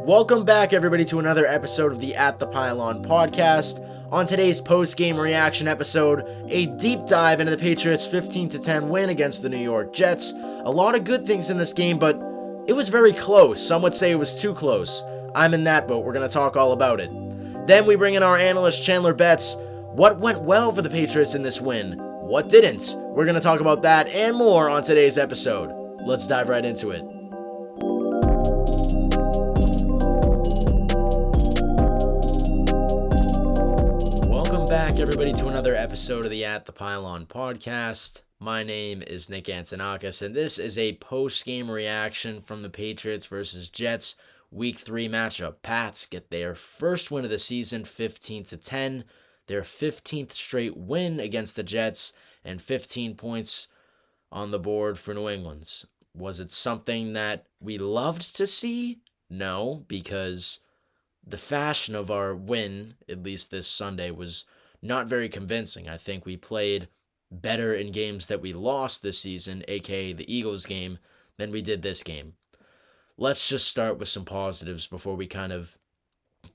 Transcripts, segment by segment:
Welcome back, everybody, to another episode of the At the Pylon podcast. On today's post-game reaction episode, a deep dive into the Patriots' 15-10 win against the New York Jets. A lot of good things in this game, but it was very close. Some would say it was too close. I'm in that boat. We're going to talk all about it. Then we bring in our analyst, Chandler bets. What went well for the Patriots in this win? What didn't? We're going to talk about that and more on today's episode. Let's dive right into it. Back, everybody, to another episode of the At the Pylon podcast. My name is Nick Antonakas, and this is a post-game reaction from the Patriots versus Jets Week 3 matchup. Pats get their first win of the season, 15-10, their 15th straight win against the Jets, and 15 points on the board for New England's. Was it something that we loved to see? No, because the fashion of our win, at least this Sunday, was not very convincing. I think we played better in games that we lost this season, aka the Eagles game, than we did this game. Let's just start with some positives before we kind of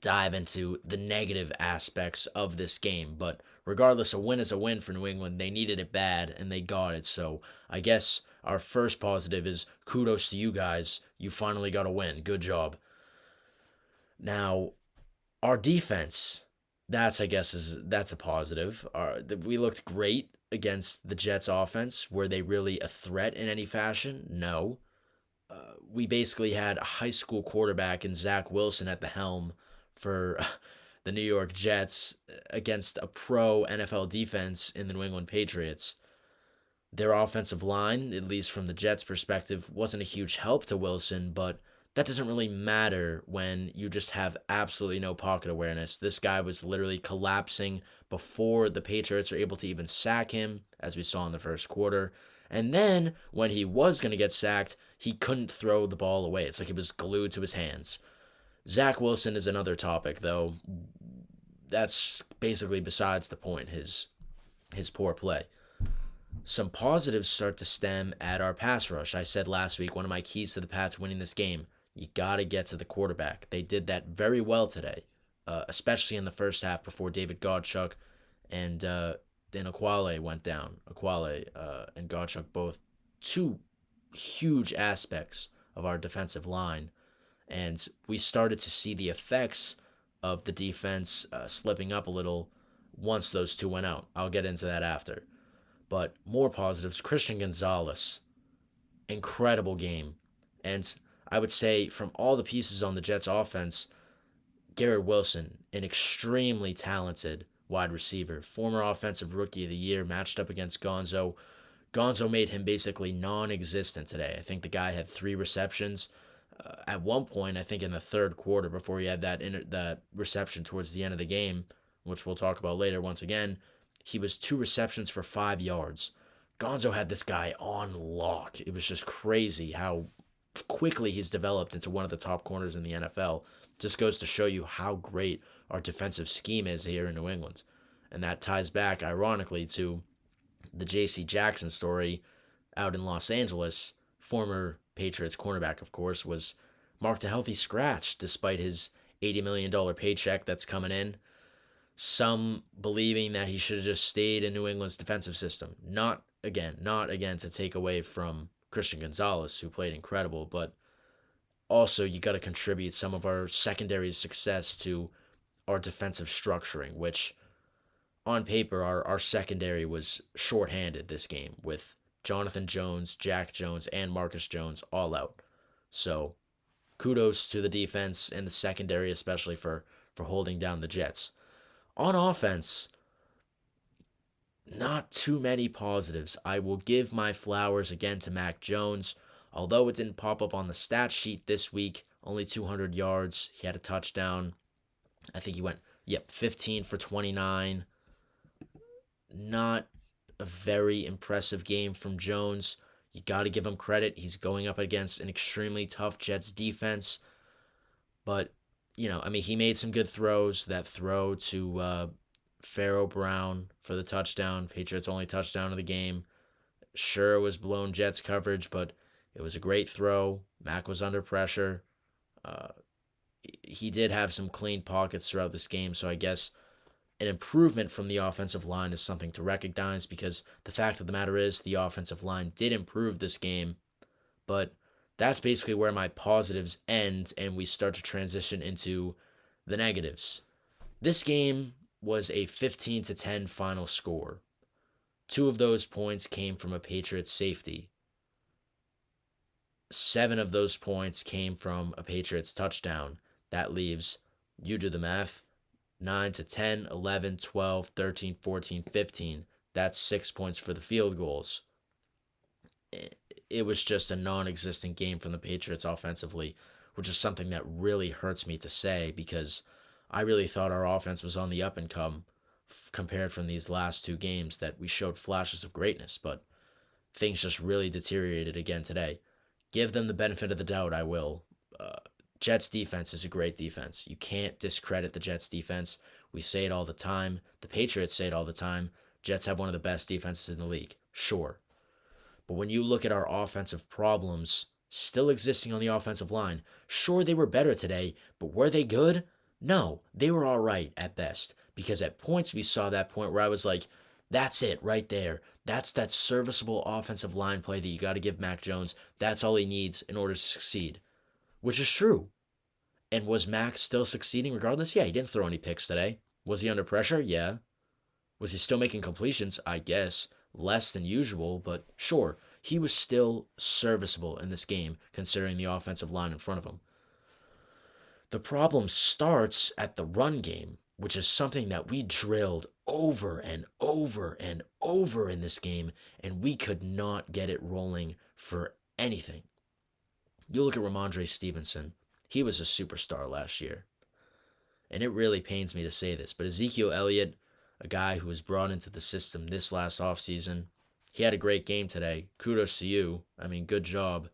dive into the negative aspects of this game. But regardless, a win is a win for New England. They needed it bad, and they got it. So I guess our first positive is kudos to you guys. You finally got a win. Good job. Now, our defense, that's a positive. We looked great against the Jets offense. Were they really a threat in any fashion? No. We basically had a high school quarterback in Zach Wilson at the helm for the New York Jets against a pro NFL defense in the New England Patriots. Their offensive line, at least from the Jets' perspective, wasn't a huge help to Wilson, but that doesn't really matter when you just have absolutely no pocket awareness. This guy was literally collapsing before the Patriots were able to even sack him, as we saw in the first quarter. And then, when he was going to get sacked, he couldn't throw the ball away. It's like it was glued to his hands. Zach Wilson is another topic, though. That's basically besides the point, his poor play. Some positives start to stem at our pass rush. I said last week, one of my keys to the Pats winning this game, you got to get to the quarterback. They did that very well today, especially in the first half before David Godchuk and then Aquale went down. Aquale and Godchuk, both two huge aspects of our defensive line. And we started to see the effects of the defense slipping up a little once those two went out. I'll get into that after. But more positives, Christian Gonzalez, incredible game. And I would say from all the pieces on the Jets offense, Garrett Wilson, an extremely talented wide receiver, former offensive rookie of the year, matched up against Gonzo. Gonzo made him basically non-existent today. I think the guy had 3 receptions. At one point, I think in the third quarter, before he had that reception towards the end of the game, which we'll talk about later once again, he was 2 receptions for 5 yards. Gonzo had this guy on lock. It was just crazy how quickly he's developed into one of the top corners in the NFL. Just goes to show you how great our defensive scheme is here in New England. And that ties back, ironically, to the J.C. Jackson story out in Los Angeles. Former Patriots cornerback, of course, was marked a healthy scratch despite his $80 million paycheck that's coming in. Some believing that he should have just stayed in New England's defensive system. Not again to take away from Christian Gonzalez, who played incredible, but also you got to contribute some of our secondary success to our defensive structuring, which on paper our secondary was shorthanded this game with Jonathan Jones, Jack Jones, and Marcus Jones all out. So kudos to the defense and the secondary, especially for holding down the Jets. On offense, not too many positives. I will give my flowers again to Mac Jones. Although it didn't pop up on the stat sheet this week, only 200 yards. He had a touchdown. I think he went, 15 for 29. Not a very impressive game from Jones. You got to give him credit. He's going up against an extremely tough Jets defense. But, he made some good throws. That throw to Pharaoh Brown for the touchdown, Patriots' only touchdown of the game. Sure, it was blown Jets coverage, but it was a great throw. Mac was under pressure. he did have some clean pockets throughout this game, so I guess an improvement from the offensive line is something to recognize, because the fact of the matter is the offensive line did improve this game, but that's basically where my positives end and we start to transition into the negatives. This game was a 15-10 final score. 2 of those points came from a Patriots safety. 7 of those points came from a Patriots touchdown. That leaves, you do the math, 9 to 10, 11, 12, 13, 14, 15. That's 6 points for the field goals. It was just a non-existent game from the Patriots offensively, which is something that really hurts me to say, because I really thought our offense was on the up and come compared from these last 2 games that we showed flashes of greatness, but things just really deteriorated again today. Give them the benefit of the doubt, I will. Jets defense is a great defense. You can't discredit the Jets defense. We say it all the time. The Patriots say it all the time. Jets have one of the best defenses in the league. Sure. But when you look at our offensive problems still existing on the offensive line, sure, they were better today, but were they good? No, they were all right at best. Because at points we saw that point where I was like, that's it right there. That's that serviceable offensive line play that you got to give Mac Jones. That's all he needs in order to succeed. Which is true. And was Mac still succeeding regardless? Yeah, he didn't throw any picks today. Was he under pressure? Yeah. Was he still making completions? I guess. Less than usual, but sure. He was still serviceable in this game, considering the offensive line in front of him. The problem starts at the run game, which is something that we drilled over and over and over in this game, and we could not get it rolling for anything. You look at Ramondre Stevenson. He was a superstar last year. And it really pains me to say this, but Ezekiel Elliott, a guy who was brought into the system this last offseason, he had a great game today. Kudos to you. I mean, good job.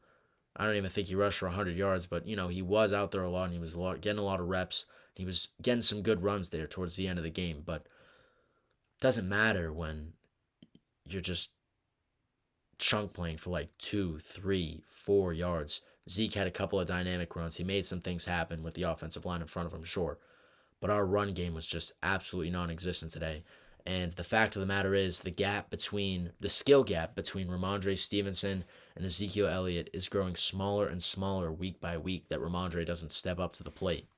I don't even think he rushed for 100 yards, but, he was out there a lot, and he was getting a lot of reps. He was getting some good runs there towards the end of the game, but it doesn't matter when you're just chunk playing for like 2, 3, 4 yards. Zeke had a couple of dynamic runs. He made some things happen with the offensive line in front of him, sure. But our run game was just absolutely non-existent today. And the fact of the matter is, the skill gap between Ramondre Stevenson and Ezekiel Elliott is growing smaller and smaller week by week that Ramondre doesn't step up to the plate.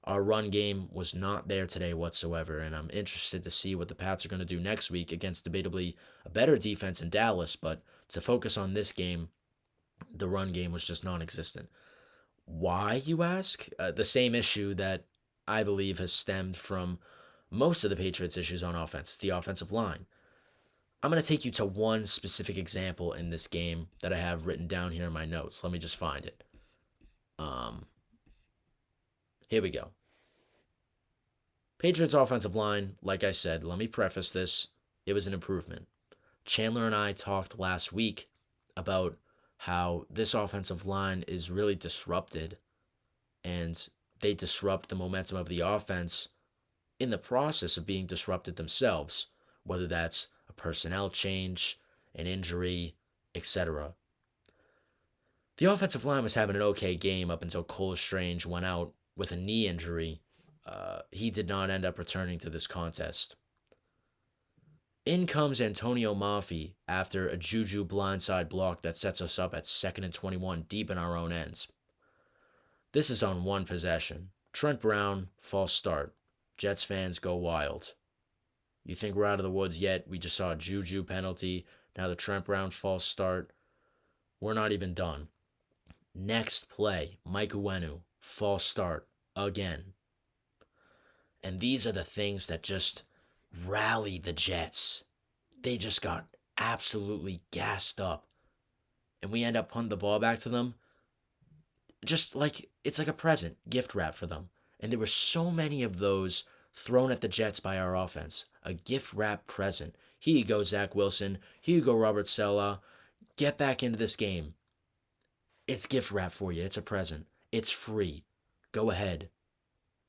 Our run game was not there today whatsoever, and I'm interested to see what the Pats are going to do next week against debatably a better defense in Dallas, but to focus on this game, the run game was just non-existent. Why, you ask? The same issue that I believe has stemmed from most of the Patriots' issues on offense, the offensive line. I'm going to take you to one specific example in this game that I have written down here in my notes. Let me just find it. Here we go. Patriots' offensive line, like I said, let me preface this, it was an improvement. Chandler and I talked last week about how this offensive line is really disrupted, and they disrupt the momentum of the offense in the process of being disrupted themselves, whether that's a personnel change, an injury, etc. The offensive line was having an okay game up until Cole Strange went out with a knee injury. He did not end up returning to this contest. In comes Antonio Mafi after a Juju blindside block that sets us up at 2nd and 21 deep in our own ends. This is on one possession. Trent Brown, false start. Jets fans go wild. You think we're out of the woods yet? We just saw a Juju penalty. Now the Trent Brown false start. We're not even done. Next play, Mike Uwenu, false start again. And these are the things that just rally the Jets. They just got absolutely gassed up. And we end up punting the ball back to them. Just like, it's like a present, gift wrap for them. And there were so many of those thrown at the Jets by our offense. A gift wrap present. Here you go, Zach Wilson. Here you go, Robert Saleh. Get back into this game. It's gift wrap for you. It's a present. It's free. Go ahead.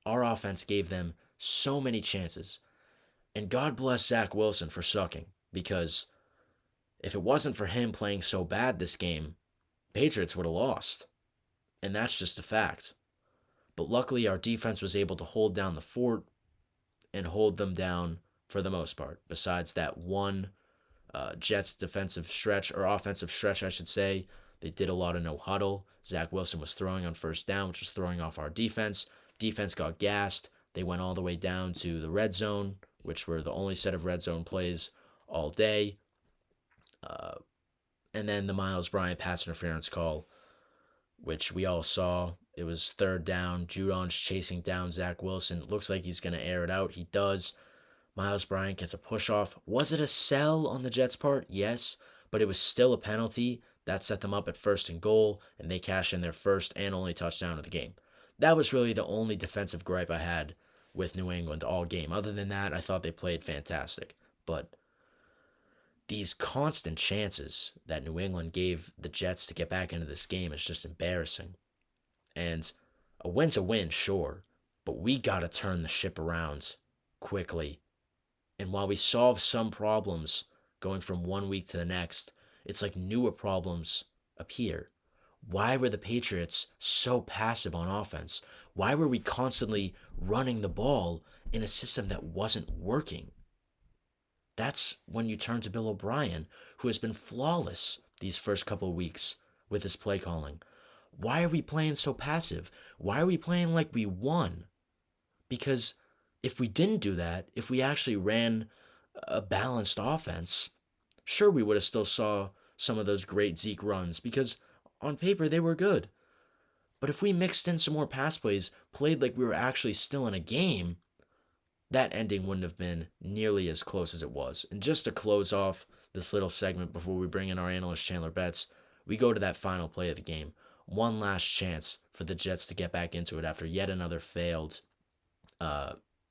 Our offense gave them so many chances. And God bless Zach Wilson for sucking, because if it wasn't for him playing so bad this game, Patriots would have lost. And that's just a fact. But luckily, our defense was able to hold down the fort and hold them down for the most part. Besides that one Jets defensive stretch, or offensive stretch, I should say, they did a lot of no huddle. Zach Wilson was throwing on first down, which was throwing off our defense. Defense got gassed. They went all the way down to the red zone, which were the only set of red zone plays all day. And then the Miles Bryant pass interference call, which we all saw. It was third down. Judon's chasing down Zach Wilson. It looks like he's going to air it out. He does. Miles Bryant gets a push off. Was it a sell on the Jets' part? Yes, but it was still a penalty. That set them up at 1st and goal, and they cash in their first and only touchdown of the game. That was really the only defensive gripe I had with New England all game. Other than that, I thought they played fantastic. But these constant chances that New England gave the Jets to get back into this game is just embarrassing. And a win's a win, sure, but we got to turn the ship around quickly. And while we solve some problems going from one week to the next, it's like newer problems appear. Why were the Patriots so passive on offense? Why were we constantly running the ball in a system that wasn't working? That's when you turn to Bill O'Brien, who has been flawless these first couple of weeks with his play calling. Why are we playing so passive? Why are we playing like we won? Because if we didn't do that, if we actually ran a balanced offense, sure, we would have still saw some of those great Zeke runs, because on paper they were good. But if we mixed in some more pass plays, played like we were actually still in a game, that ending wouldn't have been nearly as close as it was. And just to close off this little segment before we bring in our analyst Chandler Betts, we go to that final play of the game. One last chance for the Jets to get back into it after yet another failed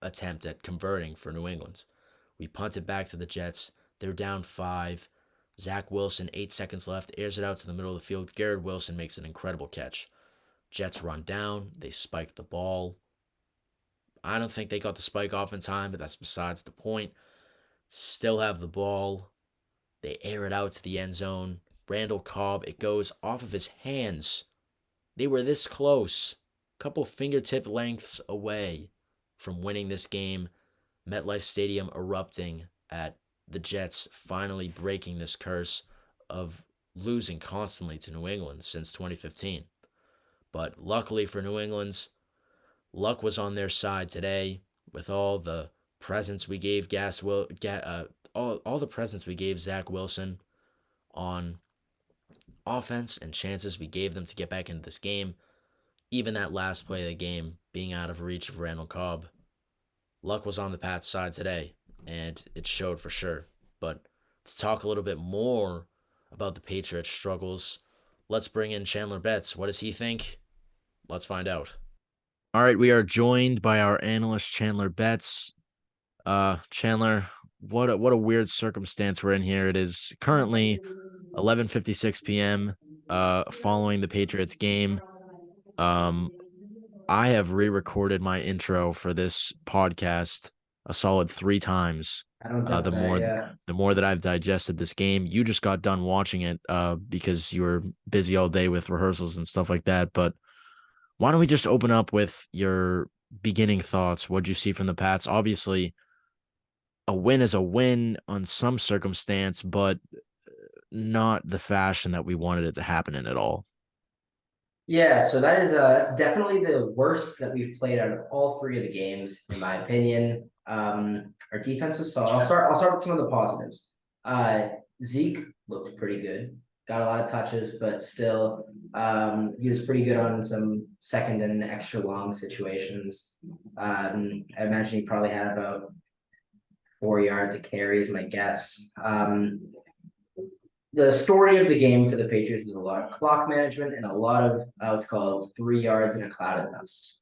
attempt at converting for New England. We punt it back to the Jets. They're down 5. Zach Wilson, 8 seconds left, airs it out to the middle of the field. Garrett Wilson makes an incredible catch. Jets run down. They spike the ball. I don't think they got the spike off in time, but that's besides the point. Still have the ball. They air it out to the end zone. Randall Cobb, it goes off of his hands. They were this close, a couple fingertip lengths away from winning this game. MetLife Stadium erupting at the Jets finally breaking this curse of losing constantly to New England since 2015. But luckily for New England's, luck was on their side today with all the presents we gave all the presents we gave Zach Wilson on offense and chances we gave them to get back into this game. Even that last play of the game being out of reach of Randall Cobb. Luck was on the Pats' side today, and it showed for sure. But to talk a little bit more about the Patriots' struggles, let's bring in Chandler Betts. What does he think? Let's find out. All right, we are joined by our analyst Chandler Betts. Chandler, what a weird circumstance we're in here. It is currently 11:56 p.m. Following the Patriots game. I have re-recorded my intro for this podcast a solid 3 times. I don't doubt that, yeah. The more that I've digested this game, you just got done watching it because you were busy all day with rehearsals and stuff like that. But why don't we just open up with your beginning thoughts? What'd you see from the Pats? Obviously, a win is a win on some circumstance, but not the fashion that we wanted it to happen in at all. Yeah, so that's definitely the worst that we've played out of all 3 of the games, in my opinion. Our defense was solid. I'll start with some of the positives. Zeke looked pretty good, got a lot of touches, but still, he was pretty good on some second and extra long situations. I imagine he probably had about 4 yards of carry, is my guess. The story of the game for the Patriots was a lot of clock management and a lot of what's called 3 yards in a cloud of dust.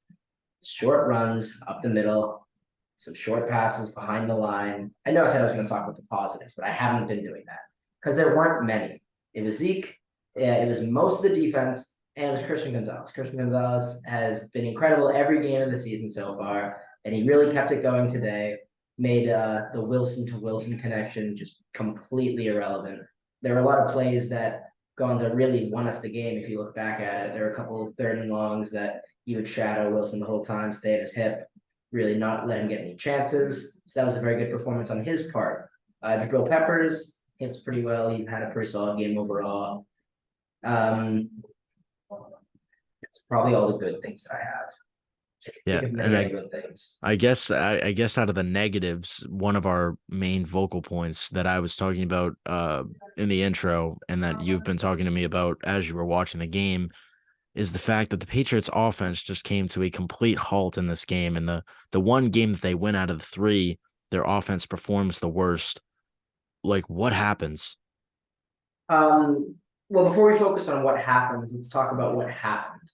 Short runs up the middle, some short passes behind the line. I know I said I was going to talk about the positives, but I haven't been doing that because there weren't many. It was Zeke, it was most of the defense, and it was Christian Gonzalez. Christian Gonzalez has been incredible every game of the season so far, and he really kept it going today. Made the Wilson to Wilson connection just completely irrelevant. There were a lot of plays that gone to really won us the game. If you look back at it, there were a couple of 3rd and longs that you would shadow Wilson the whole time, stay at his hip, really not let him get any chances. So that was a very good performance on his part. Jabril Peppers hits pretty well. He had a pretty solid game overall. That's probably all the good things that I have. Yeah, Think of and many other good things. I guess out of the negatives, one of our main vocal points that I was talking about in the intro and that you've been talking to me about as you were watching the game is the fact that the Patriots offense just came to a complete halt in this game. And the one game that they win out of the three, their offense performs the worst. Like, what happens? Well, before we focus on what happens, let's talk about what happened.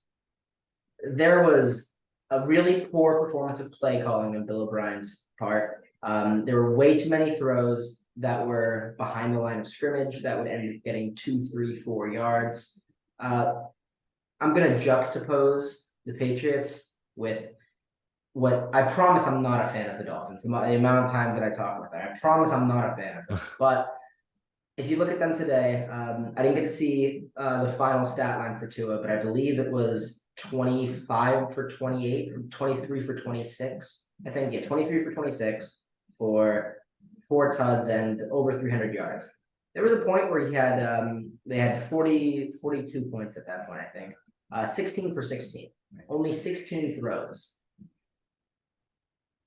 There was a really poor performance of play calling on Bill O'Brien's part. There were way too many throws that were behind the line of scrimmage that would end up getting 2, 3, 4 yards. I'm going to juxtapose the Patriots with what I promise I'm not a fan of the Dolphins. The amount of times that I talk about that, I promise I'm not a fan of them. But if you look at them today, I didn't get to see the final stat line for Tua, but I believe it was 25 for 28, 23 for 26. I think, yeah, 23 for 26 for 4 tuds and over 300 yards. There was a point where they had 42 points at that point, I think. 16 for 16, only 16 throws.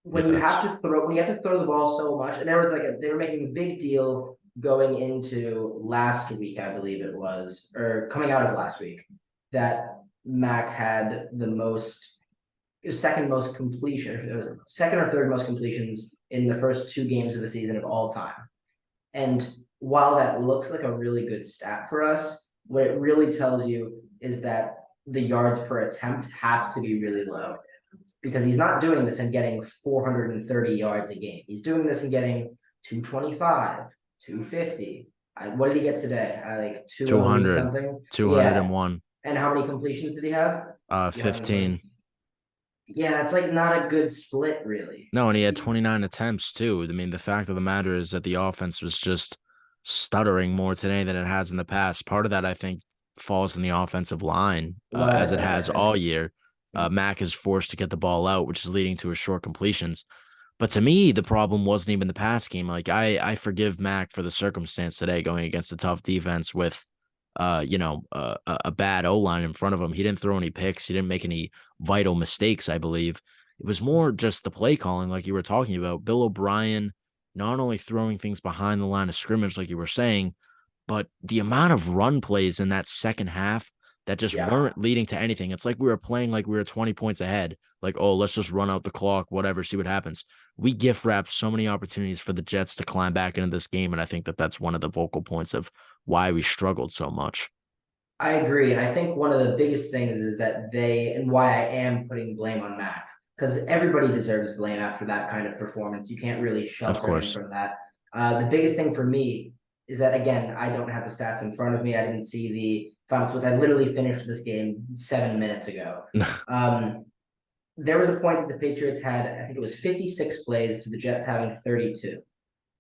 When you have to throw the ball so much, and there was they were making a big deal going into last week, I believe it was, or coming out of last week, that Mac had second most completion. It was second or third most completions in the first 2 games of the season of all time. And while that looks like a really good stat for us, what it really tells you is that the yards per attempt has to be really low, because he's not doing this and getting 430 yards a game. He's doing this and getting 225, 250. What did he get today? Like 200 200, something. 201, And how many completions did he have? You have 15. Yeah, that's like not a good split, really. No, and he had 29 attempts too. I mean, the fact of the matter is that the offense was just stuttering more today than it has in the past. Part of that, I think, falls in the offensive line, A lot as of it does, I has all think. year. Mac is forced to get the ball out, which is leading to his short completions. But to me, the problem wasn't even the pass game. Like I forgive Mac for the circumstance today, going against a tough defense with, a bad O line in front of him. He didn't throw any picks. He didn't make any vital mistakes, I believe. It was more just the play calling, like you were talking about. Bill O'Brien not only throwing things behind the line of scrimmage, like you were saying, but the amount of run plays in that second half that just Yeah. weren't leading to anything. It's like we were playing like we were 20 points ahead. Like, oh, let's just run out the clock, whatever, see what happens. We gift wrapped so many opportunities for the Jets to climb back into this game. And I think that that's one of the vocal points of why we struggled so much. I agree. And I think one of the biggest things is that and why I am putting blame on Mac, because everybody deserves blame after that kind of performance. You can't really Of shelter him course. from that. The biggest thing for me is that, again, I don't have the stats in front of me. I didn't see the final splits. I literally finished this game 7 minutes ago. There was a point that the Patriots had, I think it was 56 plays to the Jets having 32.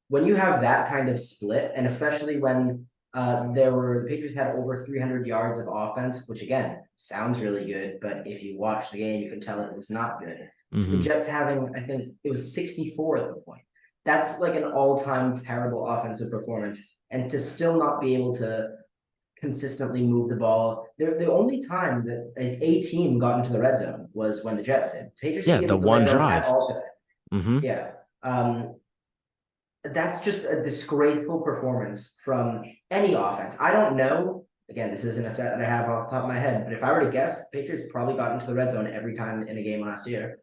When you have that kind of split, and especially when the Patriots had over 300 yards of offense, which again sounds really good, but if you watch the game, you can tell it was not good. To the Mm-hmm. Jets having, I think it was 64 at the point. That's like an all-time terrible offensive performance, and to still not be able to consistently move the ball. The only time that a team got into the red zone was when the Jets did. Patriots didn't Yeah, get the into the one red zone at drive. all today. Mm-hmm. Yeah. That's just a disgraceful performance from any offense. I don't know. Again, this isn't a set that I have off the top of my head, but if I were to guess, Patriots probably got into the red zone every time in a game last year.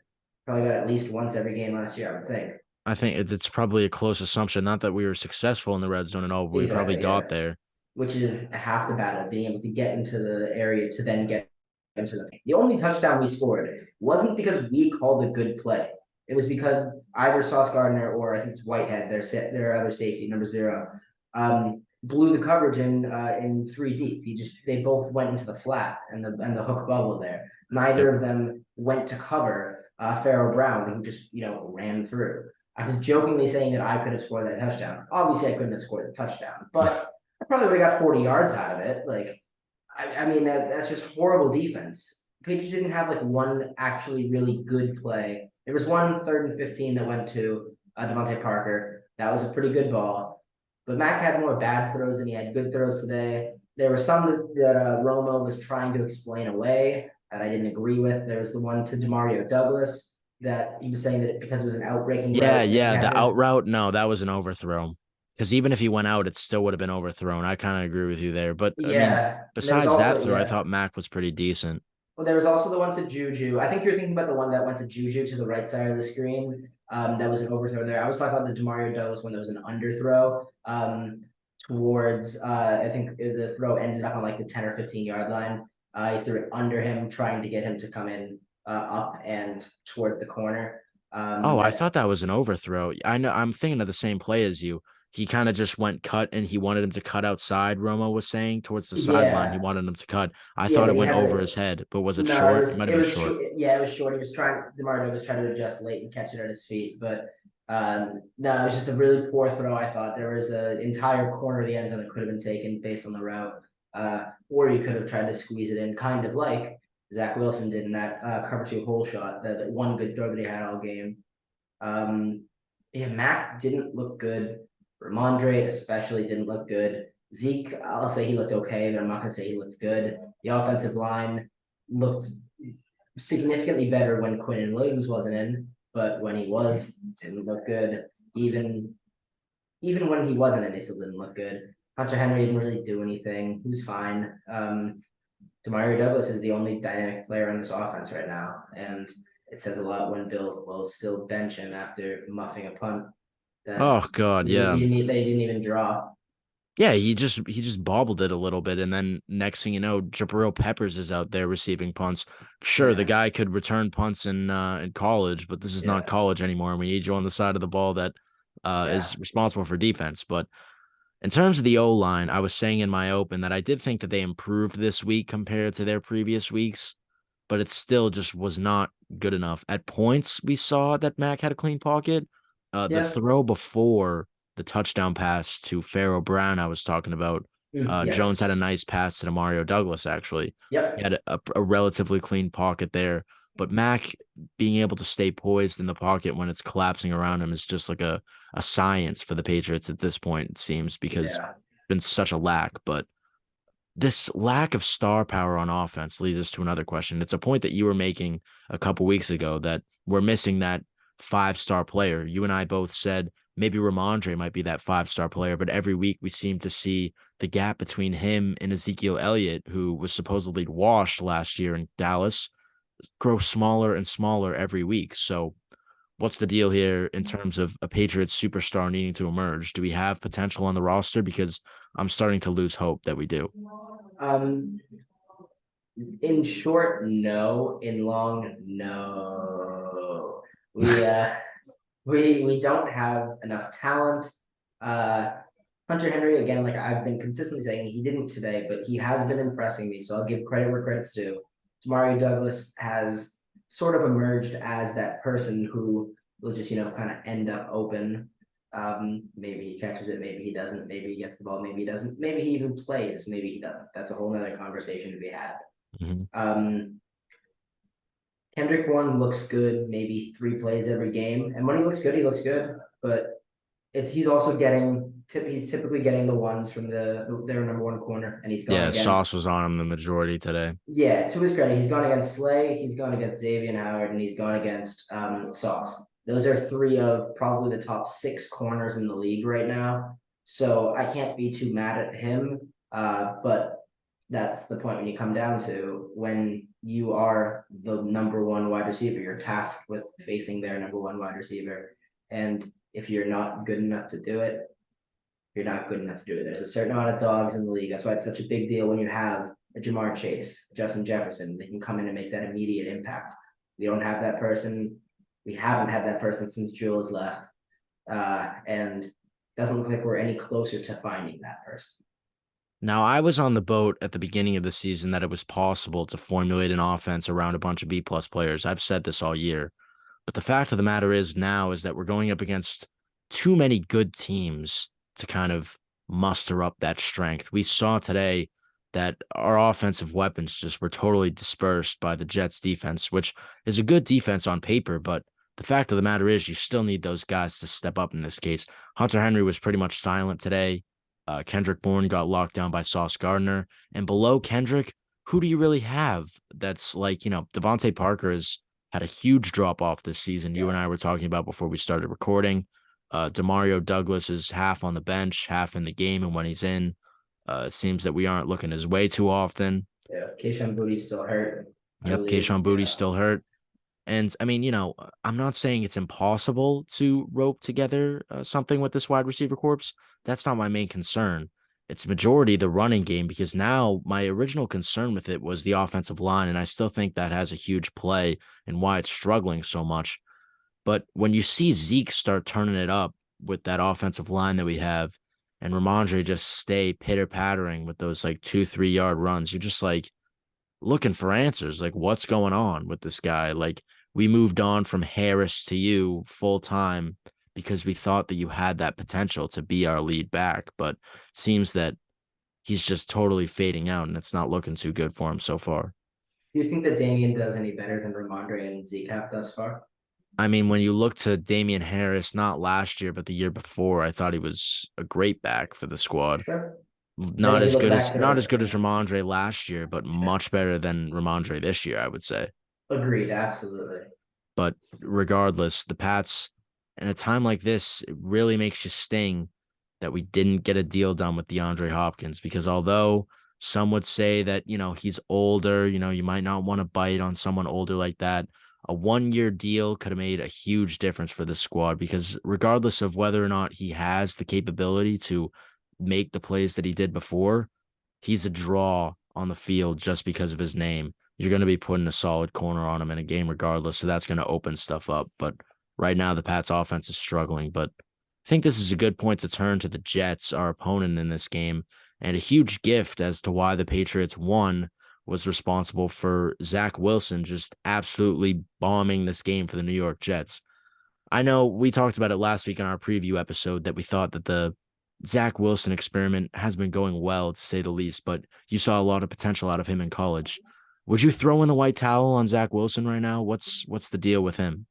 Probably got at least once every game last year, I would think. I think it's probably a close assumption. Not that we were successful in the red zone at all, but we probably Exactly, got yeah. there. Which is half the battle, being able to get into the area to then get into the paint. The only touchdown we scored wasn't because we called a good play. It was because either Sauce Gardner or I think it's Whitehead, their other safety, number 0, blew the coverage in 3 deep. They both went into the flat and the hook bubble there. Yep. Neither of them went to cover Pharaoh Brown, who just ran through. I was jokingly saying that I could have scored that touchdown. Obviously, I couldn't have scored the touchdown, but I probably would have got 40 yards out of it. Like, I mean, that's just horrible defense. Patriots didn't have like one actually really good play. There was one 3rd and 15 that went to Devontae Parker. That was a pretty good ball. But Mac had more bad throws than he had good throws today. There were some that Romo was trying to explain away that I didn't agree with. There was the one to Demario Douglas that he was saying that because it was an outbreaking Yeah, route that he yeah, had the to. out route, no, that was an overthrow. Because even if he went out, it still would have been overthrown. I kind of agree with you there. But I mean, Yeah, and there was besides that also throw, I yeah. thought Mac was pretty decent. Well, there was also the one to Juju. I think you're thinking about the one that went to Juju to the right side of the screen. That was an overthrow there. I was talking about the Demario Douglas one that was an underthrow. Towards I think the throw ended up on like the 10 or 15 yard line. He threw it under him, trying to get him to come in up and towards the corner. Oh, I That thought that was an overthrow. I know I'm thinking of the same play as you. He kind of just went cut and he wanted him to cut outside, Romo was saying, towards the sideline. He yeah, wanted him to cut. I yeah, thought but it he went had over it. his head, but was it No, short? It might have it been was short. short. Yeah, it was short. He was trying. Demario was trying to adjust late and catch it at his feet, but no, it was just a really poor throw. I thought there was an entire corner of the end zone that could have been taken based on the route, or he could have tried to squeeze it in, kind of like Zach Wilson did in that cover two hole shot, that one good throw that he had all game. Um, yeah, Mac didn't look good. Ramondre especially didn't look good. Zeke, I'll say he looked okay, but I'm not going to say he looked good. The offensive line looked significantly better when Quinn Williams wasn't in, but when he was, it didn't look good. Even even when he wasn't in, they still didn't look good. Hunter Henry didn't really do anything. He was fine. Demario Douglas is the only dynamic player on this offense right now, and it says a lot when Bill will still bench him after muffing a punt that Oh God, yeah. they didn't even draw. Yeah, he just bobbled it a little bit, and then next thing you know, Jabril Peppers is out there receiving punts. Sure, the Yeah, guy could return punts in college, but this is not yeah, college anymore, and we need you on the side of the ball that yeah, is responsible for defense. But in terms of the O line, I was saying in my open that I did think that they improved this week compared to their previous weeks, but it still just was not good enough. At points, we saw that Mac had a clean pocket. The yeah. throw before the touchdown pass to Pharaoh Brown, I was talking about. Jones had a Yes. nice pass to Mario Douglas, actually. He Yep. had a relatively clean pocket there. But Mac being able to stay poised in the pocket when it's collapsing around him is just like a science for the Patriots at this point, it seems, because Yeah. it's been such a lack. But this lack of star power on offense leads us to another question. It's a point that you were making a couple weeks ago that we're missing that 5-star player. You and I both said maybe Ramondre might be that 5-star player, but every week we seem to see the gap between him and Ezekiel Elliott, who was supposedly washed last year in Dallas, grow smaller and smaller every week. So what's the deal here in terms of a Patriots superstar needing to emerge? Do we have potential on the roster? Because I'm starting to lose hope that we do. Um, in short, no. In long, no. We don't have enough talent. Uh, Hunter Henry, again, like I've been consistently saying, he didn't today, but he has been impressing me. So I'll give credit where credit's due. Demario Douglas has sort of emerged as that person who will just, kind of end up open. Maybe he catches it, maybe he doesn't, maybe he gets the ball, maybe he doesn't, maybe he even plays, maybe he doesn't. That's a whole nother conversation to be had. Mhm. Um, Kendrick Bourne looks good, maybe 3 plays every game. And when he looks good, he looks good. But he's also he's typically getting the ones from their number one corner, and he's gone Yeah, Sauce against. was on him the majority today. Yeah, to his credit, he's gone against Slay, he's gone against Xavier Howard, and he's gone against Sauce. Those are 3 of probably the top 6 corners in the league right now. So I can't be too mad at him. But that's the point when you come down to when you are the number one wide receiver, you're tasked with facing their number one wide receiver. And if you're not good enough to do it, you're not good enough to do it. There's a certain amount of dogs in the league. That's why it's such a big deal when you have a Jamar Chase, Justin Jefferson. They can come in and make that immediate impact. We don't have that person. We haven't had that person since Jules left. And doesn't look like we're any closer to finding that person. Now, I was on the boat at the beginning of the season that it was possible to formulate an offense around a bunch of B plus players. I've said this all year. But the fact of the matter is now is that we're going up against too many good teams to kind of muster up that strength. We saw today that our offensive weapons just were totally dispersed by the Jets defense, which is a good defense on paper, but the fact of the matter is you still need those guys to step up in this case. Hunter Henry was pretty much silent today. Kendrick Bourne got locked down by Sauce Gardner. And below Kendrick, who do you really have that's like, Devontae Parker has had a huge drop off this season. You and I were talking about before we started recording. Demario Douglas is half on the bench, half in the game, and when he's in, it seems that we aren't looking his way too often. Yeah, Keishawn Booty's still hurt, I Yep, believe. Keyshawn Booty's Yeah, still hurt. And I mean, I'm not saying it's impossible to rope together something with this wide receiver corps. That's not my main concern. It's majority the running game because now my original concern with it was the offensive line, and I still think that has a huge play in why it's struggling so much. But when you see Zeke start turning it up with that offensive line that we have, and Ramondre just stay pitter pattering with those like 2-3 yard runs, you're just like, looking for answers. Like, what's going on with this guy? Like, we moved on from Harris to you full time because we thought that you had that potential to be our lead back, but seems that he's just totally fading out and it's not looking too good for him so far. do you think that Damian does any better than Ramondre and Zeke have thus far? I mean, when you look to Damian Harris, not last year, but the year before, I thought he was a great back for the squad. Sure. Then Not if you as look good back as not as to, good as Ramondre last year, but sure, much better than Ramondre this year, I would say. agreed, absolutely. But regardless, the Pats, in a time like this, it really makes you sting that we didn't get a deal done with DeAndre Hopkins because although some would say that, he's older, you might not want to bite on someone older like that. A 1 year deal could have made a huge difference for the squad because regardless of whether or not he has the capability to make the plays that he did before, he's a draw on the field just because of his name. You're going to be putting a solid corner on him in a game regardless. So that's going to open stuff up. But right now, the Pats offense is struggling. But I think this is a good point to turn to the Jets, our opponent in this game. And a huge gift as to why the Patriots won was responsible for Zach Wilson just absolutely bombing this game for the New York Jets. I know we talked about it last week in our preview episode that we thought that the Zach Wilson experiment has been going well, to say the least, but you saw a lot of potential out of him in college. Would you throw in the white towel on Zach Wilson right now? What's the deal with him?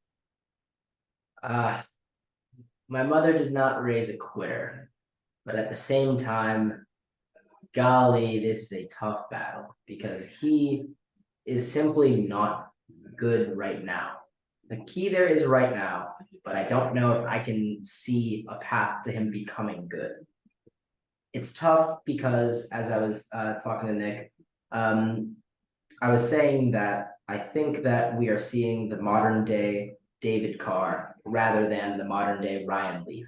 Uh, my mother did not raise a quitter, but at the same time, golly, this is a tough battle because he is simply not good right now. The key there is right now, but I don't know if I can see a path to him becoming good. It's tough because as I was talking to Nick, um, I was saying that I think that we are seeing the modern day David Carr rather than the modern day Ryan Leaf.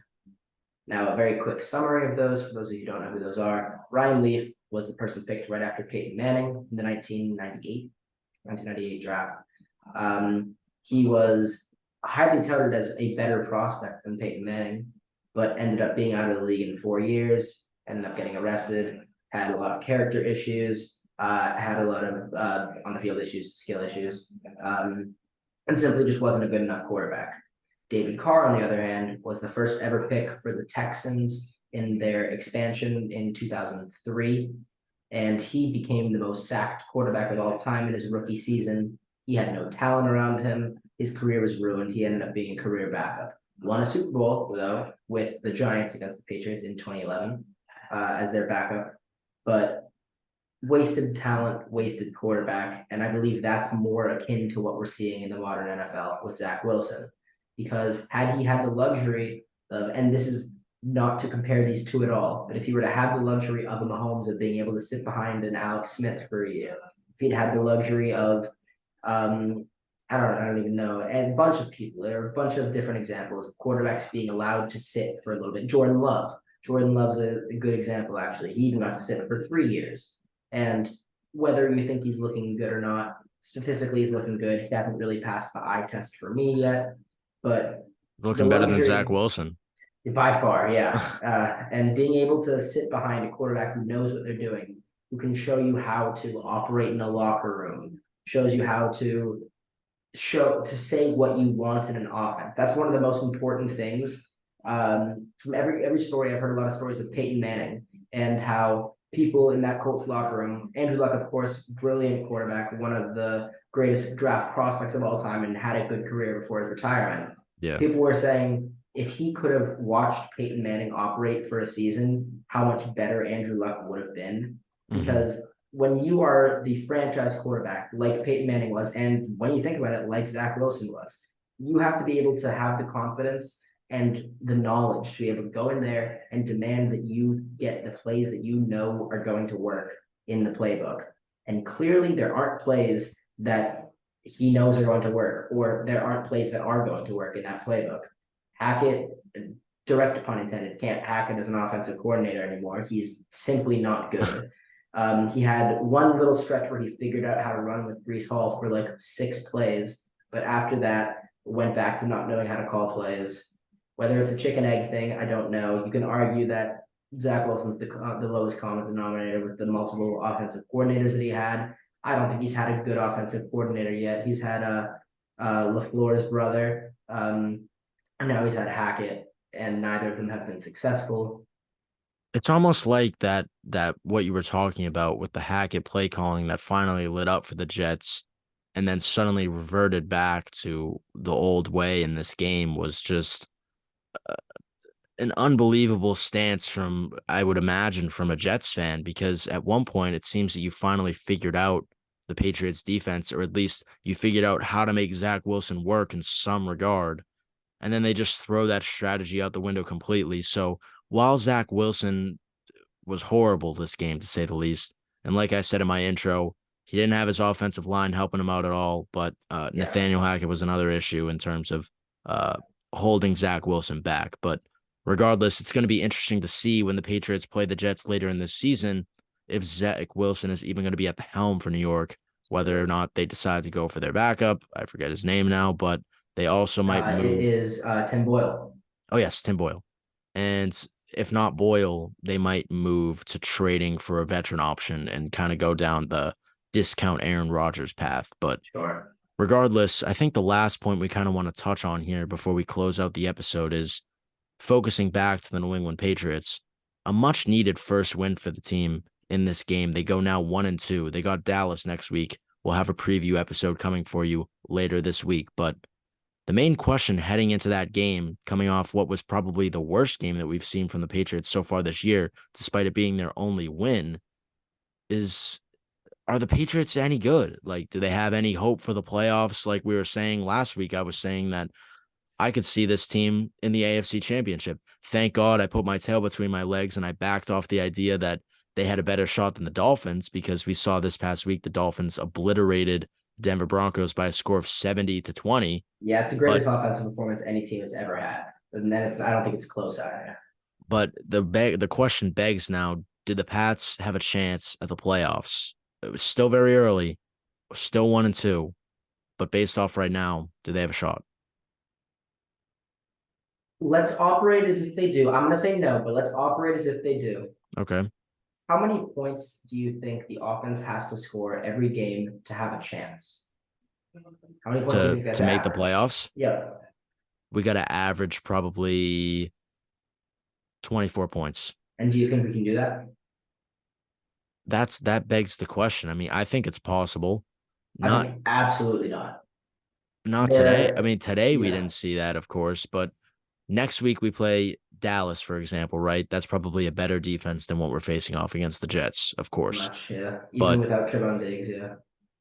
Now, a very quick summary of those, for those of you who don't know who those are. Ryan Leaf was the person picked right after Peyton Manning in the 1998 draft. He was highly touted as a better prospect than Peyton Manning, but ended up being out of the league in 4 years, ended up getting arrested, had a lot of character issues, had a lot of on the field issues, skill issues, and simply just wasn't a good enough quarterback. David Carr, on the other hand, was the first ever pick for the Texans in their expansion in 2003. And he became the most sacked quarterback of all time in his rookie season. He had no talent around him. His career was ruined. He ended up being a career backup. Won a Super Bowl, though, with the Giants against the Patriots in 2011 as their backup. But wasted talent, wasted quarterback. And I believe that's more akin to what we're seeing in the modern NFL with Zach Wilson. Because had he had the luxury of, and this is not to compare these two at all, but if he were to have the luxury of a Mahomes of being able to sit behind an Alex Smith for a year, if he'd had the luxury of, I don't even know, and a bunch of people, there are a bunch of different examples of quarterbacks being allowed to sit for a little bit. Jordan Love's a good example, actually. He even got to sit for 3 years. And whether you think he's looking good or not, statistically, he's looking good. He hasn't really passed the eye test for me yet. But the Looking better than Zach luxury, Wilson. by far, yeah. And being able to sit behind a quarterback who knows what they're doing, who can show you how to operate in a locker room, shows you how to say what you want in an offense. That's one of the most important things. From every story, I've heard a lot of stories of Peyton Manning and how people in that Colts locker room. Andrew Luck, of course, brilliant quarterback, one of the greatest draft prospects of all time, and had a good career before his retirement. Yeah. People were saying if he could have watched Peyton Manning operate for a season, how much better Andrew Luck would have been. Because when you are the franchise quarterback, like Peyton Manning was, and when you think about it, like Zach Wilson was, you have to be able to have the confidence and the knowledge to be able to go in there and demand that you get the plays that you know are going to work in the playbook. And clearly, there aren't plays that he knows are going to work, or there aren't plays that are going to work in that playbook. Hackett, direct pun intended, can't hack it as an offensive coordinator anymore. He's simply not good. He had one little stretch where he figured out how to run with Breece Hall for like 6 plays, but after that, went back to not knowing how to call plays. Whether it's a chicken egg thing, I don't know. You can argue that Zach Wilson's the lowest common denominator with the multiple offensive coordinators that he had. I don't think he's had a good offensive coordinator yet. He's had LaFleur's brother, and now he's had Hackett, and neither of them have been successful. It's almost like that what you were talking about with the Hackett play calling that finally lit up for the Jets and then suddenly reverted back to the old way in this game was just an unbelievable stance from, I would imagine, from a Jets fan, because at one point it seems that you finally figured out the Patriots defense, or at least you figured out how to make Zach Wilson work in some regard. And then they just throw that strategy out the window completely. So while Zach Wilson was horrible this game, to say the least, and like I said in my intro, he didn't have his offensive line helping him out at all. But Nathaniel Hackett was another issue in terms of holding Zach Wilson back. But regardless, it's going to be interesting to see when the Patriots play the Jets later in this season if Zach Wilson is even going to be at the helm for New York, whether or not they decide to go for their backup. I forget his name now, but they also might It move. is Tim Boyle. Oh, yes, Tim Boyle. And if not Boyle, they might move to trading for a veteran option and kind of go down the discount Aaron Rodgers path. But Sure. regardless, I think the last point we kind of want to touch on here before we close out the episode is focusing back to the New England Patriots. A much needed first win for the team in this game. They go now 1-2. They got Dallas next week. We'll have a preview episode coming for you later this week. But the main question heading into that game, coming off what was probably the worst game that we've seen from the Patriots so far this year, despite it being their only win, is, are the Patriots any good? Like, do they have any hope for the playoffs? Like we were saying last week, I was saying that I could see this team in the AFC Championship. Thank God I put my tail between my legs and I backed off the idea that they had a better shot than the Dolphins, because we saw this past week the Dolphins obliterated Denver Broncos by a score of 70-20. Yeah, it's the But greatest offensive performance any team has ever had. And then I don't think it's close either. but the question begs now, did the Pats have a chance at the playoffs? It was still very early, still 1-2, but based off right now, do they have a shot? Let's operate as if they do. I'm gonna say no, but let's operate as if they do. Okay. How many points do you think the offense has to score every game to have a chance? How many points do you think that's To make the average? playoffs, Yeah. we got to average probably 24 points. And do you think we can do that? That begs the question. I mean, I think it's possible. I Not think absolutely not. not today. I There, mean, today we yeah, didn't see that, of course, but next week we play Dallas, for example, right? That's probably a better defense than what we're facing off against the Jets, of course. much, yeah. Even But without Trevon Diggs, yeah.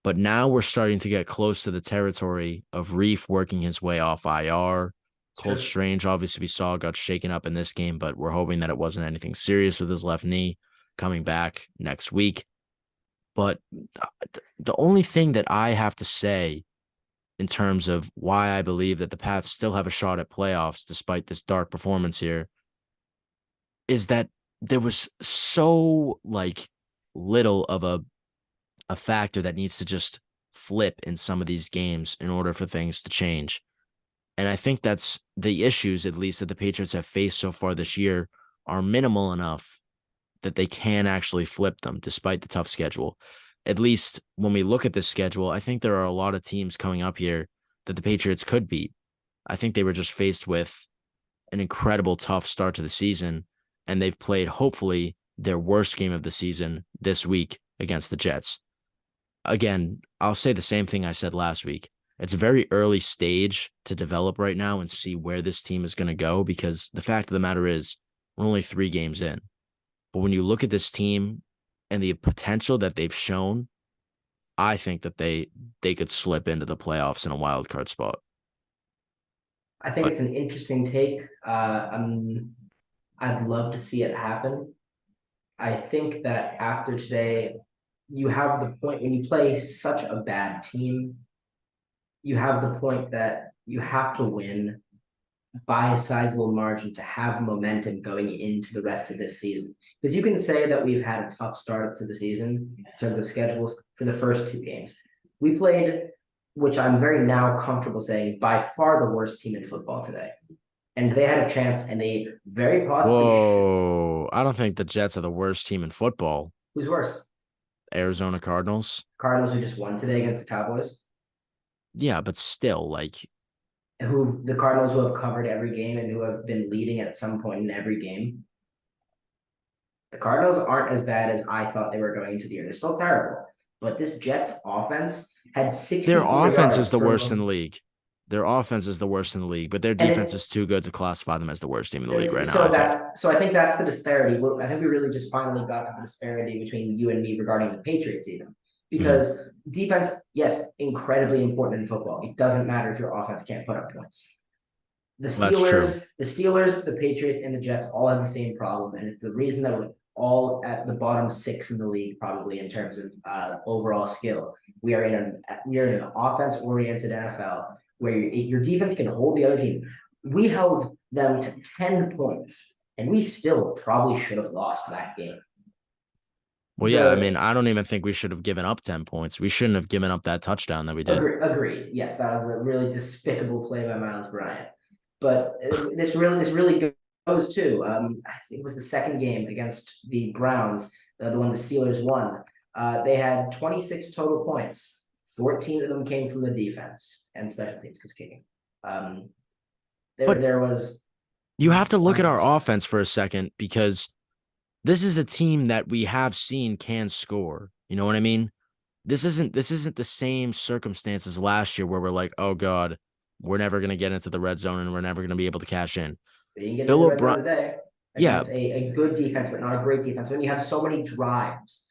but now we're starting to get close to the territory of Reef working his way off IR. Colt Sure. Strange, obviously, we saw got shaken up in this game, but we're hoping that it wasn't anything serious with his left knee, coming back next week. But the only thing that I have to say in terms of why I believe that the Pats still have a shot at playoffs despite this dark performance here is that there was so little of a factor that needs to just flip in some of these games in order for things to change. And I think that's the issues, at least, that the Patriots have faced so far this year are minimal enough that they can actually flip them despite the tough schedule. At least when we look at this schedule, I think there are a lot of teams coming up here that the Patriots could beat. I think they were just faced with an incredible tough start to the season, and they've played, hopefully, their worst game of the season this week against the Jets. Again, I'll say the same thing I said last week. It's a very early stage to develop right now and see where this team is going to go, because the fact of the matter is we're only 3 games in. But when you look at this team and the potential that they've shown, I think that they could slip into the playoffs in a wild card spot. I think But it's an interesting take. I'd love to see it happen. I think that after today, you have the point when you play such a bad team, you have the point that you have to win by a sizable margin to have momentum going into the rest of this season. Because you can say that we've had a tough start to the season in terms of schedules for the first 2 games. We played, which I'm very now comfortable saying, by far the worst team in football today. And they had a chance, and they very possibly. whoa, I don't think the Jets are the worst team in football. Who's worse? Arizona Cardinals. Cardinals, who just won today against the Cowboys, Yeah, but still, like, and who the Cardinals who have covered every game and who have been leading at some point in every game. The Cardinals aren't as bad as I thought they were going into the year. They're still terrible. But this Jets offense had their 64 offense is yards the for worst in the most. league. Their offense is the worst in the league, but their And defense it, is too good to classify them as the worst team in the league right now, so I think. that's so I think that's the disparity. I think we really just finally got to the disparity between you and me regarding the Patriots, even Mhm. because defense, yes, incredibly important in football. It doesn't matter if your offense can't put up points. The That's true. Steelers, the Steelers, the Patriots, and the Jets all have the same problem, and it's the reason that we're all at the bottom 6 in the league, probably in terms of overall skill. We are in an offense-oriented NFL where your defense can hold the other team. We held them to 10 points, and we still probably should have lost that game. Well, yeah, I The mean, I don't even think we should have given up 10 points. We shouldn't have given up that touchdown that we did. Agreed. Yes, that was a really despicable play by Miles Bryant. But this really goes to I think it was the second game against the Browns, the one the Steelers won. They had 26 total points. 14 of them came from the defense and special teams because kicking. Um, there But there was you have to look at one. our offense for a second, because this is a team that we have seen can score. You know what I mean? This isn't the same circumstances last year where we're like, oh God, we're never gonna get into the red zone and we're never gonna be able to cash in. They didn't get into Bill the red zone O'Brien, today yeah, against a good defense, but not a great defense. When you have so many drives,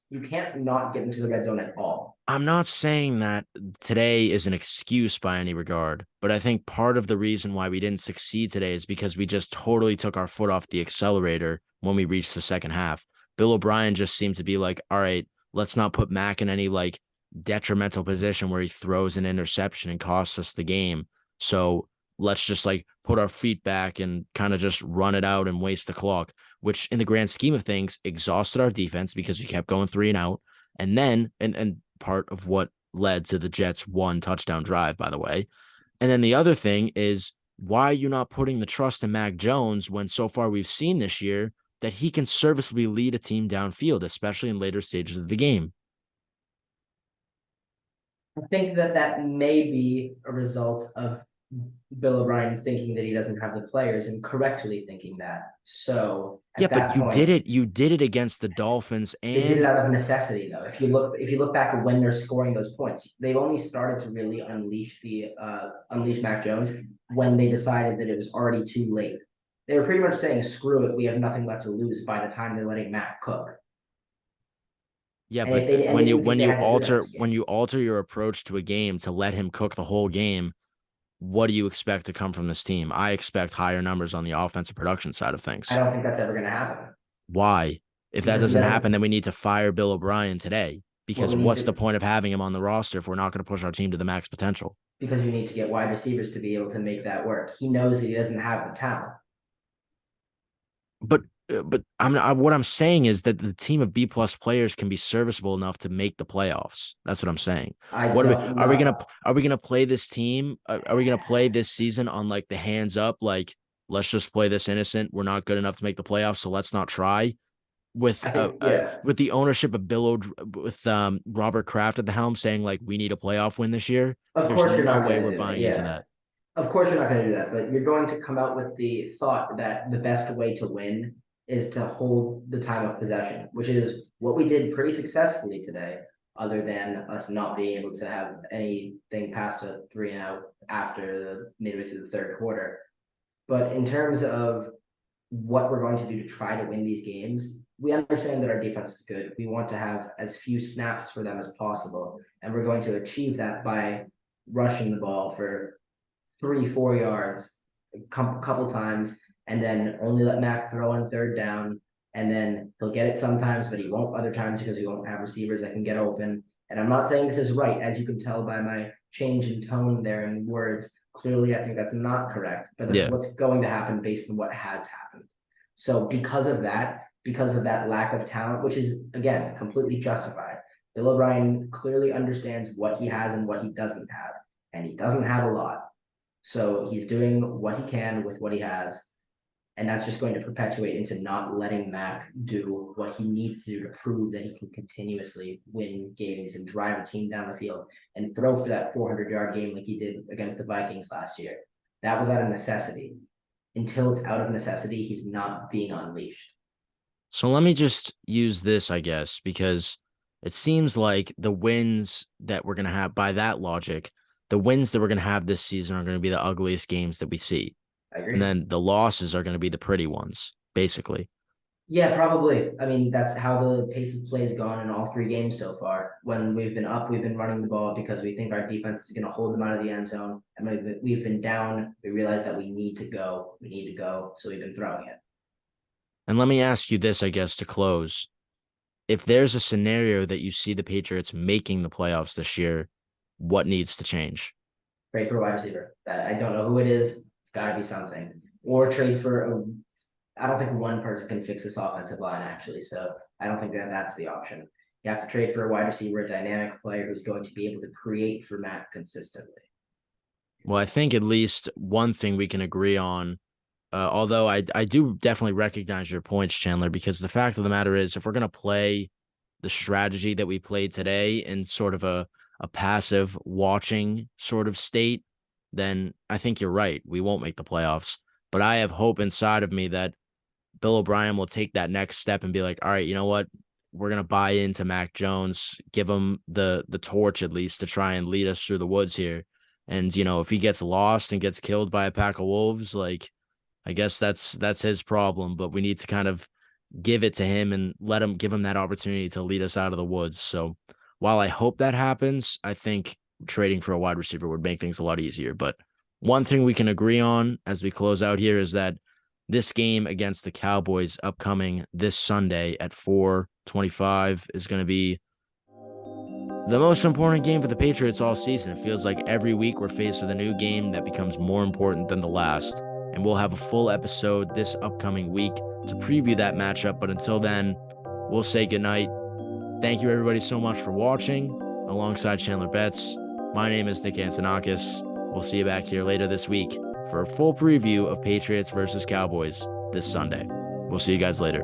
you can't not get into the red zone at all. I'm not saying that today is an excuse by any regard, but I think part of the reason why we didn't succeed today is because we just totally took our foot off the accelerator when we reached the second half. Bill O'Brien just seemed to be like, all right, let's not put Mac in any like detrimental position where he throws an interception and costs us the game. So let's just like put our feet back and kind of just run it out and waste the clock, which in the grand scheme of things exhausted our defense because we kept going 3-and-out. And then, and part of what led to the Jets' one touchdown drive, by the way. And then the other thing is, why are you not putting the trust in Mac Jones when so far we've seen this year that he can serviceably lead a team downfield, especially in later stages of the game? I think that may be a result of Bill O'Brien thinking that he doesn't have the players and correctly thinking that. So Yeah, at but that you did point, it. You did it against the Dolphins they did it and out of necessity, though. If you look back at when they're scoring those points, they've only started to really unleash Mac Jones when they decided that it was already too late. They were pretty much saying, "Screw it, we have nothing left to lose." By the time they're letting Mac cook, yeah, and but if they and they when you didn't think when they you had to do that alter this when game. you alter your approach to a game to let him cook the whole game, what do you expect to come from this team? I expect higher numbers on the offensive production side of I things. don't think that's ever going to happen Why? If that because he doesn't happen, doesn't. then we need to fire Bill O'Brien today. Well, Because we need what's the to point of having him on the roster if we're not going to push our team to the max potential? because you need to get wide receivers to be able to make that work. He knows that he doesn't have the talent. But what I'm saying is that the team of B plus players can be serviceable enough to make the playoffs. That's what I'm saying. I What don't not are we gonna play this team? Are we gonna play this season on like the hands up? Like, let's just play this innocent. We're not good enough to make the playoffs, so let's not try. I think With the ownership of with Robert Kraft at the helm saying like we need a playoff win this year, of there's course you're no not way going to we're do that. buying into Yeah. that. Of course you're not going to do that, but you're going to come out with the thought that the best way to win is to hold the time of possession, which is what we did pretty successfully today, other than us not being able to have anything past a 3-and-out after the midway through the third quarter. But in terms of what we're going to do to try to win these games, we understand that our defense is good. We want to have as few snaps for them as possible. And we're going to achieve that by rushing the ball for 3-4 yards a couple times, and then only let Mac throw on third down. And then he'll get it sometimes, but he won't other times because we won't have receivers that can get open. And I'm not saying this is right, as you can tell by my change in tone there in words. Clearly, I think that's not correct, but that's what's going to happen based on what has happened. So because of that lack of talent, which is, again, completely justified, Bill O'Brien clearly understands what he has and what he doesn't have, and he doesn't have a lot. So he's doing what he can with what he has, and that's just going to perpetuate into not letting Mac do what he needs to do to prove that he can continuously win games and drive a team down the field and throw for that 400-yard game like he did against the Vikings last year. That was out of necessity. Until it's out of necessity, he's not being unleashed. So let me just use this, I guess, because it seems like the wins that we're going to have, by that logic, the wins that we're going to have this season are going to be the ugliest games that we see. I agree. And then the losses are going to be the pretty ones, basically. Yeah, probably. I mean, that's how the pace of play has gone in all 3 games so far. When we've been up, we've been running the ball because we think our defense is going to hold them out of the end zone. And when we've been down, we realize that we need to go. We need to go. So we've been throwing it. And let me ask you this, I guess, to close. If there's a scenario that you see the Patriots making the playoffs this year, what needs to change? Trade for a wide receiver. I don't know who it is. It's got to be something. Or trade for I don't think one person can fix this offensive line, actually. So I don't think that's the option. You have to trade for a wide receiver, a dynamic player who's going to be able to create for Mac consistently. Well, I think at least one thing we can agree on, although I do definitely recognize your points, Chandler, because the fact of the matter is, if we're going to play the strategy that we played today in sort of a passive watching sort of state, then I think you're right. We won't make the playoffs. But I have hope inside of me that Bill O'Brien will take that next step and be like, all right, you know what? We're going to buy into Mac Jones, give him the torch at least to try and lead us through the woods here. And, you know, if he gets lost and gets killed by a pack of wolves, like, I guess that's his problem, but we need to kind of give it to him and give him that opportunity to lead us out of the woods. So while I hope that happens, I think trading for a wide receiver would make things a lot easier. But one thing we can agree on as we close out here is that this game against the Cowboys upcoming this Sunday at 4:25 is going to be the most important game for the Patriots all season. It feels like every week we're faced with a new game that becomes more important than the last. And we'll have a full episode this upcoming week to preview that matchup. But until then, we'll say goodnight. Thank you, everybody, so much for watching. Alongside Chandler Betts, my name is Nick Antonakas. We'll see you back here later this week for a full preview of Patriots versus Cowboys this Sunday. We'll see you guys later.